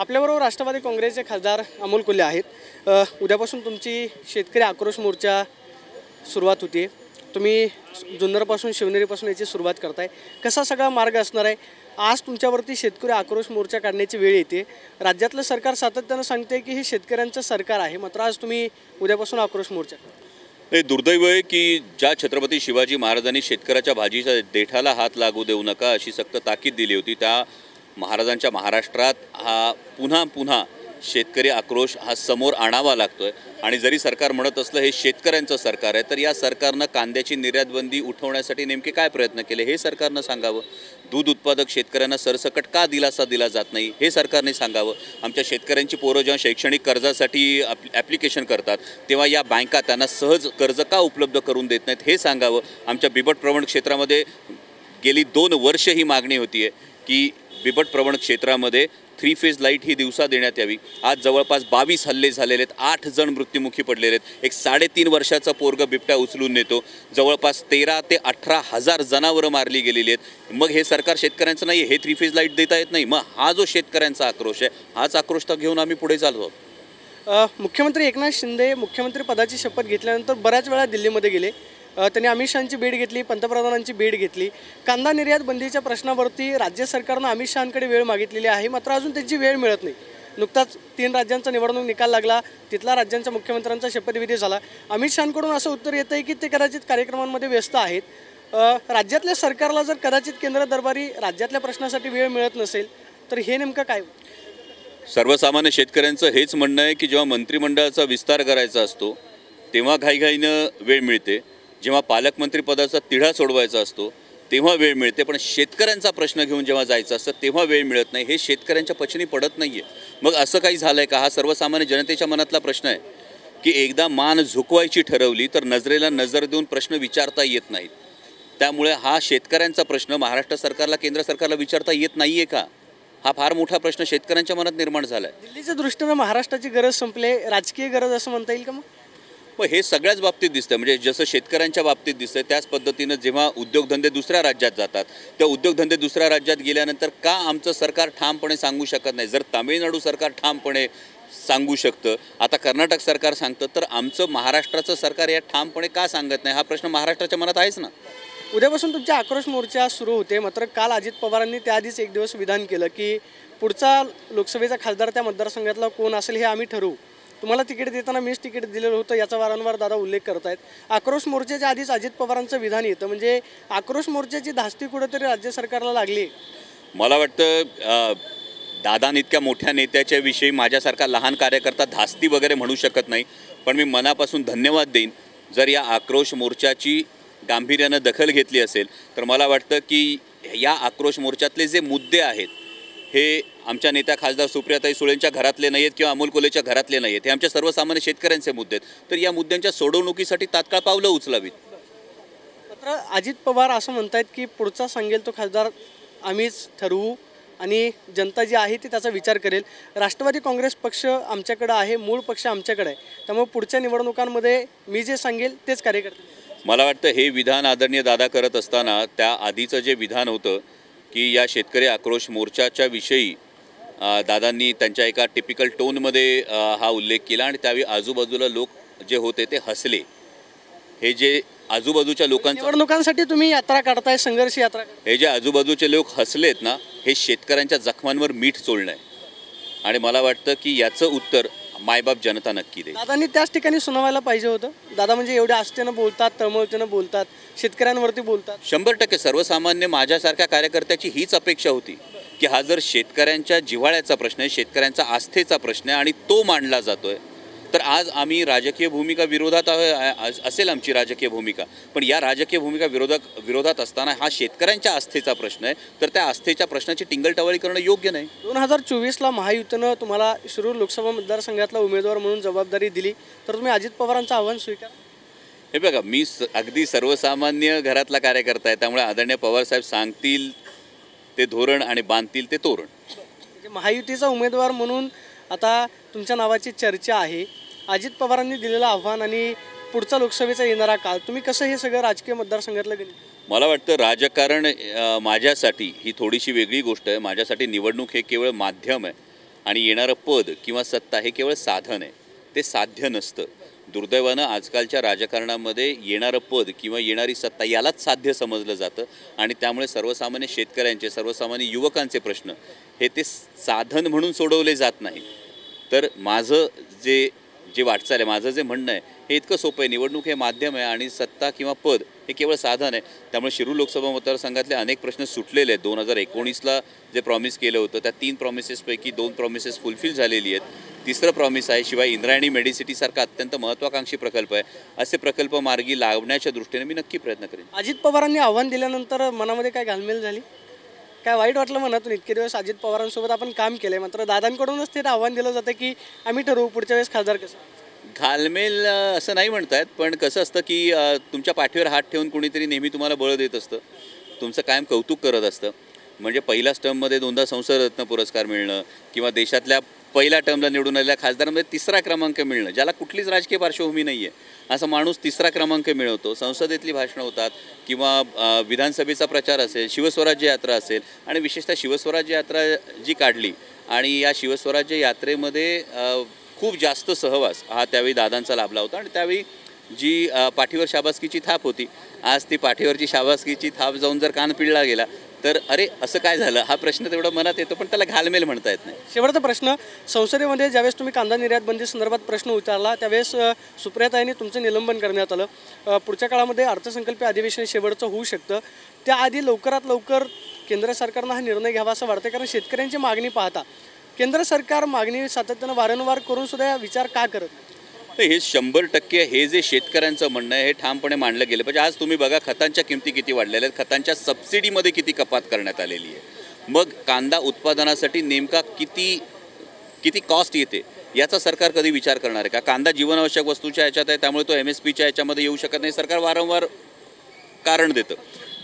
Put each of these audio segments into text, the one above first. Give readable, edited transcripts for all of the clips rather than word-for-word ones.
आपल्याबरोबर राष्ट्रवादी काँग्रेसचे खासदार अमोल कोल्हे आहेत। उद्यापासून तुमची शेतकरी आक्रोश मोर्चा सुरुवात होती। तुम्ही जुन्नरपासून शिवनेरीपासून याची सुरुवात करताय, कसा सगळा मार्ग असणार आहे? आज तुमच्यावरती शेतकरी आक्रोश मोर्चा काढण्याची वेळ येते। राज्यातलं सरकार सातत्यानं सांगते की हे शेतकऱ्यांचं सरकार आहे, मात्र आज तुम्ही उद्यापासून आक्रोश मोर्चा हे दुर्दैव आहे की ज्या छत्रपती शिवाजी महाराजांनी शेतकऱ्याच्या भाजीच्या देठाला हात लागू देऊ नका अशी सक्त ताकीद दिली होती, त्या महाराजांच्या महाराष्ट्रात हा पुन्हा शेतकरी आक्रोश हा समोर आणावा लागतोय। आणि जरी सरकार म्हणत असलं हे शेतकऱ्यांचं सरकार आहे, तर या सरकारनं कांद्याची निर्यातबंदी उठवण्यासाठी नेमके काय प्रयत्न केले हे सरकारनं सांगावं। दूध उत्पादक शेतकऱ्यांना सरसकट का दिलासा दिला जात नाही हे सरकारने सांगावं। आमच्या शेतकऱ्यांची पोरं जेव्हा शैक्षणिक कर्जासाठी ॲप्लिकेशन करतात तेव्हा या बँका त्यांना सहज कर्ज का उपलब्ध करून देत नाहीत हे सांगावं। आमच्या बिबट प्रवण क्षेत्रामध्ये गेली 2 वर्ष ही मागणी होती आहे की बिबट प्रवण क्षेत्रामध्ये 3 फेज लाईट ही दिवसा देण्यात यावी। आज जवळपास 22 हल्ले झालेले आहेत, 8 जण मृत्युमुखी पडलेले आहेत। एक 3.5 वर्षाचा पोरगा बिबट्या उचलून नेतो, जवळपास 13 ते 18 हजार जनावरं मारली गेलेली आहेत। मग हे सरकार शेतकऱ्यांचं नाही, हे 3 फेज लाईट देता येत नाही। मग हा जो शेतकऱ्यांचा आक्रोश आहे, हाच आक्रोश तर घेऊन आम्ही पुढे चालतो। मुख्यमंत्री एकनाथ शिंदे मुख्यमंत्री पदाची शपथ घेतल्यानंतर बऱ्याच वेळा दिल्लीमध्ये गेले। त्यांनी अमित शहांची भेट घेतली, पंतप्रधानांची भेट घेतली। कांदा निर्यात बंदीच्या प्रश्नावरती राज्य सरकारनं अमित शहांकडे वेळ मागितलेली आहे, मात्र अजून त्यांची वेळ मिळत नाही। नुकताच 3 राज्यांचा निवडणूक निकाल लागला, तिथला राज्यांच्या मुख्यमंत्र्यांचा शपथविधी झाला। अमित शहांकडून असं उत्तर येतं आहे की ते कदाचित कार्यक्रमांमध्ये व्यस्त आहेत। राज्यातल्या सरकारला जर कदाचित केंद्र दरबारी राज्यातल्या प्रश्नासाठी वेळ मिळत नसेल तर हे नेमकं काय? सर्वसामान्य शेतकऱ्यांचं हेच म्हणणं आहे की जेव्हा मंत्रिमंडळाचा विस्तार करायचा असतो तेव्हा घाईघाईनं वेळ मिळते, जेव्हा पालकमंत्री पदाचा तिढा सोडवायचा असतो तेव्हा वेळ मिळते, पण शेतकऱ्यांचा प्रश्न घेऊन जेव्हा जायचं असतं तेव्हा वेळ मिळत नाही। हे शेतकऱ्यांच्या पचनी पडत नाही आहे। मग असं काही झालं आहे का? हा सर्वसामान्य जनतेच्या मनातला प्रश्न आहे की एकदा मान झुकवायची ठरवली तर नजरेला नजर देऊन प्रश्न विचारता येत नाहीत। त्यामुळे हा शेतकऱ्यांचा प्रश्न महाराष्ट्र सरकारला, केंद्र सरकारला विचारता येत नाही आहे का? हा फार मोठा प्रश्न शेतकऱ्यांच्या मनात निर्माण झाला आहे। दिल्लीच्या दृष्टीनं महाराष्ट्राची गरज संपले, राजकीय गरज असं म्हणता येईल का? मग हे सगळ्याच बाबतीत दिसतं, म्हणजे जसं शेतकऱ्यांच्या बाबतीत दिसतं त्याच पद्धतीनं जेव्हा उद्योगधंदे दुसऱ्या राज्यात जातात, त्या उद्योगधंदे दुसऱ्या राज्यात गेल्यानंतर का आमचं सरकार ठामपणे सांगू शकत नाही? जर तामिळनाडू सरकार ठामपणे सांगू शकतं, आता कर्नाटक सरकार सांगतं, तर आमचं महाराष्ट्राचं सरकार या ठामपणे का सांगत नाही? हा प्रश्न महाराष्ट्राच्या मनात आहेच ना। उद्यापासून तुमच्या आक्रोश मोर्चा सुरू होते, मात्र काल अजित पवारांनी त्याआधीच एक दिवस विधान केलं की पुढचा लोकसभेचा खासदार त्या मतदारसंघातला कोण असेल हे आम्ही ठरवू। तुम्हाला तिकीट देताना मीच तिकीट दिलेलं होतं याचा वारंवार दादा उल्लेख करत आहेत। आक्रोश मोर्चाच्या आधीच अजित पवारांचं विधान येतं, म्हणजे आक्रोश मोर्चाची धास्ती कुठेतरी राज्य सरकारला लागली। मला वाटतं दादा इतक्या मोठ्या नेत्याच्या विषयी माझ्यासारखा लहान कार्यकर्ता धास्ती वगैरे म्हणू शकत नाही, पण मी मनापासून धन्यवाद देईन जर या आक्रोश मोर्चाची गांभीर्यानं दखल घेतली असेल। तर मला वाटतं की या आक्रोश मोर्चातले जे मुद्दे आहेत हे आमच्या नेत्या खासदार सुप्रियाताई सुळेंच्या घरातले नाही आहेत किंवा अमोल कोल्हेच्या घरातले नाही आहेत, हे आमच्या सर्वसामान्य शेतकऱ्यांचे मुद्दे आहेत। तर या मुद्द्यांच्या सोडवणुकीसाठी तात्काळ पावलं उचलावीत। मात्र अजित पवार असं म्हणतात की पुढचा सांगेल तो खासदार आम्हीच ठरवू आणि जनता जी आहे ती त्याचा विचार करेल। राष्ट्रवादी काँग्रेस पक्ष आमच्याकडे आहे, मूळ पक्ष आमच्याकडे आहे, त्यामुळे पुढच्या निवडणुकांमध्ये मी जे सांगेल तेच कार्य करतील। मला वाटतं हे विधान आदरणीय दादा करत असताना त्या आधीचं जे विधान होतं की या शेतकरी आक्रोश मोर्चाच्या विषयी दादांनी त्यांच्या एका टिपिकल टोनमध्ये हा उल्लेख केला आणि त्यावेळी आजूबाजूला लोक जे होते ते हसले। हे जे आजूबाजूच्या लोकांच्या निवडणुकांसाठी तुम्ही यात्रा काढताय, संघर्ष यात्रा, हे जे आजूबाजूचे लोक हसलेत ना, हे शेतकऱ्यांच्या जखमांवर मीठ चोळणं आहे आणि मला वाटतं की याचं उत्तर मायबाप जनता नक्की देईल। दादांनी त्याच ठिकाणी सुनावायला पाहिजे होतं। दादा म्हणजे एवढ्या आस्थेनं बोलतात, तळमळतेनं बोलतात, शेतकऱ्यांवरती बोलतात। 100% सर्वसामान्य माझ्यासारख्या कार्यकर्त्याची हीच अपेक्षा होती की हा जर शेतकऱ्यांच्या जिव्हाळ्याचा प्रश्न आहे, शेतकऱ्यांचा आस्थेचा प्रश्न आहे आणि तो मांडला जातोय, तर आज आम्ही राजकीय भूमिका विरोधात असेल आमची राजकीय भूमिका, पण या राजकीय भूमिका विरोधात असताना हा शेतकऱ्यांच्या आस्थेचा प्रश्न आहे, तर त्या आस्थेच्या प्रश्नाची टिंगलटवाळी करणं योग्य नाही। 2024ला महायुतीनं तुम्हाला शिरूर लोकसभा मतदारसंघातला उमेदवार म्हणून जबाबदारी दिली, तर तुम्ही अजित पवारांचं आव्हान स्वीकार? हे बघा, मी अगदी सर्वसामान्य घरातला कार्यकर्ता आहे, त्यामुळे आदरणीय पवारसाहेब सांगतील ते धोरण आणि बांधतील ते तोरण। महायुतीचा उमेदवार म्हणून आता तुमच्या नावाची चर्चा आहे, अजित पवारांनी दिलेलं आव्हान आणि पुढचा लोकसभेचा येणारा काळ, तुम्ही कसं हे सगळं राजकीय मतदारसंघातलं गेले? मला वाटतं राजकारण माझ्यासाठी ही थोडीशी वेगळी गोष्ट आहे। माझ्यासाठी निवडणूक हे केवळ माध्यम आहे आणि येणारं पद किंवा सत्ता हे केवळ साधन आहे, ते साध्य नसतं. दुर्दैवानं आजकालच्या राजकारणामध्ये येणारं पद किंवा येणारी सत्ता यालाच साध्य समजलं जातं आणि त्यामुळे सर्वसामान्य शेतकऱ्यांचे, सर्वसामान्य युवकांचे प्रश्न हे ते साधन म्हणून सोडवले जात नाही. तर माझं जे वाटचाल आहे, माझं जे म्हणणं आहे हे इतकं सोपं आहे. निवडणूक हे माध्यम आहे आणि सत्ता किंवा पद हे केवळ साधन आहे. त्यामुळे शिरूर लोकसभा मतदारसंघातले अनेक प्रश्न सुटलेले आहेत. 2019ला जे प्रॉमिस केलं होतं त्या 3 प्रॉमिसेसपैकी 2 प्रॉमिसेस फुलफिल झालेली आहेत. तिसरं प्रॉमिस आहे, शिवाय इंद्रायणी मेडिसिटीसारखा अत्यंत महत्त्वाकांक्षी प्रकल्प आहे, असे प्रकल्प मार्गी लावण्याच्या दृष्टीने मी नक्की प्रयत्न करेन. अजित पवारांनी आव्हान दिल्यानंतर मनामध्ये काय घालमेल झाली? काय वाईट वाटलं मनातून? इतके दिवस अजित पवारांसोबत आपण काम केलं आहे, मात्र दादांकडूनच ते आव्हान दिलं जातं की आम्ही ठरवू पुढच्या वेळेस खासदार कसं. घालमेल असं नाही म्हणतायत, पण कसं असतं की तुमच्या पाठीवर हात ठेवून कुणीतरी नेहमी तुम्हाला बळ देत असतं, तुमचं कायम कौतुक करत असतं. म्हणजे पहिल्या टर्ममध्ये 2दा संसद रत्न पुरस्कार मिळणं किंवा देशातल्या पहिल्या टर्मला निवडून आलेल्या खासदारांमध्ये 3रा क्रमांक मिळणं, ज्याला कुठलीच राजकीय पार्श्वभूमी नाही आहे असा माणूस 3रा क्रमांक मिळवतो. संसदेतली भाषणं होतात किंवा विधानसभेचा प्रचार असेल, शिवस्वराज्य यात्रा असेल, आणि विशेषतः शिवस्वराज्य यात्रा जी काढली आणि या शिवस्वराज्य यात्रेमध्ये खूप जास्त सहवास हा त्यावेळी दादांचा लाभला होता. आणि त्यावेळी जी पाठीवर शाबासकीची थाप होती, आज ती पाठीवरची शाबासकीची थाप जाऊन जर कान पिळला गेला तर अरे असं काय झालं हा प्रश्न तेवढा मनात येतो, पण त्याला घालमेल म्हणता येत नाही. शेवटचा प्रश्न, संसदेमध्ये ज्यावेळेस तुम्ही कांदा निर्यात बंदी संदर्भात प्रश्न उचलला त्यावेळेस सुप्रियाताईंनी तुमचं निलंबन करण्यात आलं. पुढच्या काळामध्ये अर्थसंकल्पीय अधिवेशन शेवटचं होऊ शकतं, त्याआधी लवकरात लवकर केंद्र सरकारनं हा निर्णय घ्यावा असं वाटतं, कारण शेतकऱ्यांची मागणी पाहता केंद्र सरकार मागणी सातत्यानं वारंवार करून सुद्धा विचार का करत? हे 100% हे जे शेतकऱ्यांचं म्हणणं आहे हे ठामपणे मांडलं गेलं पाहिजे. आज तुम्ही बघा खतांच्या किमती किती वाढलेल्या आहेत, खतांच्या सबसिडीमध्ये किती कपात करण्यात आलेली आहे. मग कांदा उत्पादनासाठी नेमका किती कॉस्ट येते याचा सरकार कधी विचार करणार आहे का? कांदा जीवनावश्यक वस्तूच्या ह्याच्यात आहे, त्यामुळे तो MSPच्या ह्याच्यामध्ये येऊ शकत नाही, सरकार वारंवार कारण देतं.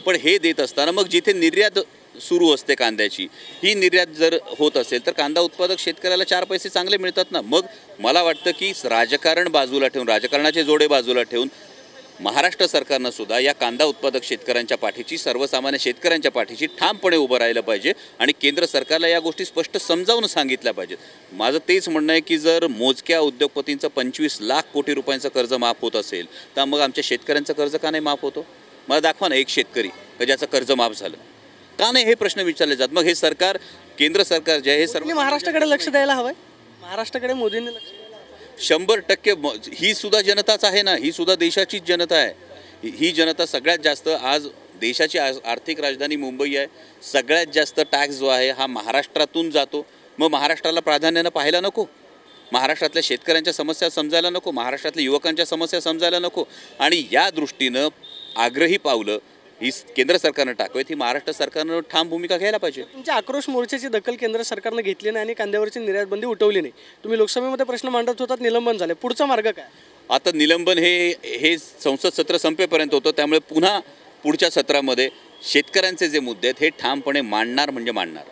पण हे देत असताना मग जिथे निर्यात सुरू असते कांद्याची, ही निर्यात जर होत असेल तर कांदा उत्पादक शेतकऱ्याला 4 पैसे चांगले मिळतात ना. मग मला वाटतं की राजकारण बाजूला ठेवून, राजकारणाचे जोडे बाजूला ठेवून महाराष्ट्र सरकारनं सुद्धा या कांदा उत्पादक शेतकऱ्यांच्या पाठीची, सर्वसामान्य शेतकऱ्यांच्या पाठीची ठामपणे उभं राहिलं पाहिजे आणि केंद्र सरकारला या गोष्टी स्पष्ट समजावून सांगितल्या पाहिजेत. माझं तेच म्हणणं आहे की जर मोजक्या उद्योगपतींचं 25 लाख कोटी रुपयांचं कर्ज माफ होत असेल तर मग आमच्या शेतकऱ्यांचं कर्ज का नाही माफ होतं? मला दाखवा ना एक शेतकरी का ज्याचं कर्ज माफ झालं, का नाही हे प्रश्न विचारले जात. मग हे सरकार, केंद्र सरकार जे आहे हे सर्व महाराष्ट्राकडे लक्ष द्यायला हवंय. महाराष्ट्राकडे मोदींनी लक्ष द्यायला हवं. 100% ही सुद्धा जनताच आहे ना, ही सुद्धा देशाचीच जनता आहे. ही जनता सगळ्यात जास्त, आज देशाची आर्थिक राजधानी मुंबई आहे, सगळ्यात जास्त टॅक्स जो आहे हा महाराष्ट्रातून जातो. मग महाराष्ट्राला प्राधान्यानं पाहायला नको? महाराष्ट्रातल्या शेतकऱ्यांच्या समस्या समजायला नको? महाराष्ट्रातल्या युवकांच्या समस्या समजायला नको? आणि या दृष्टीनं आग्रही पावलं ही केंद्र सरकारनं टाकावीत, ही महाराष्ट्र सरकारनं ठाम भूमिका घ्यायला पाहिजे. तुमच्या आक्रोश मोर्चाची दखल केंद्र सरकारनं घेतली नाही आणि कांद्यावरची निर्यात बंदी उठवली नाही. तुम्ही लोकसभेमध्ये प्रश्न मांडत होतात, निलंबन झाले, पुढचा मार्ग काय? आता निलंबन हे संसद सत्र संपेपर्यंत होतं, त्यामुळे पुन्हा पुढच्या सत्रामध्ये शेतकऱ्यांचे जे मुद्दे आहेत हे ठामपणे मांडणार म्हणजे मांडणार.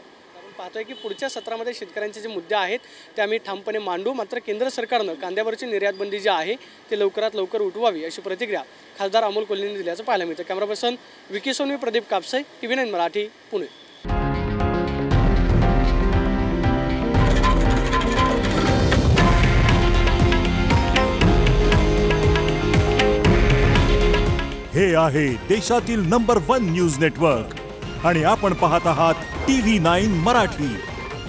पाहतोय की पुढच्या सत्रामध्ये शेतकऱ्यांचे जे मुद्दे आहेत ते आम्ही ठामपणे मांडू, मात्र केंद्र सरकारनं कांद्यावरची निर्यात बंदी जी आहे ते लवकरात लवकर उठवावी अशी प्रतिक्रिया खासदार अमोल कोल्हेंनी दिल्याचं पाहायला मिळतं. Camera person Vicky Sonvi, Pradeep Kapse, TV9 Marathi, Pune. हे आहे देशातील नंबर 1 न्यूज नेटवर्क आणि आपण पाहत आहात TV9 मराठी.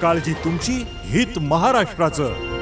काळजी तुमची, हित महाराष्ट्राचं.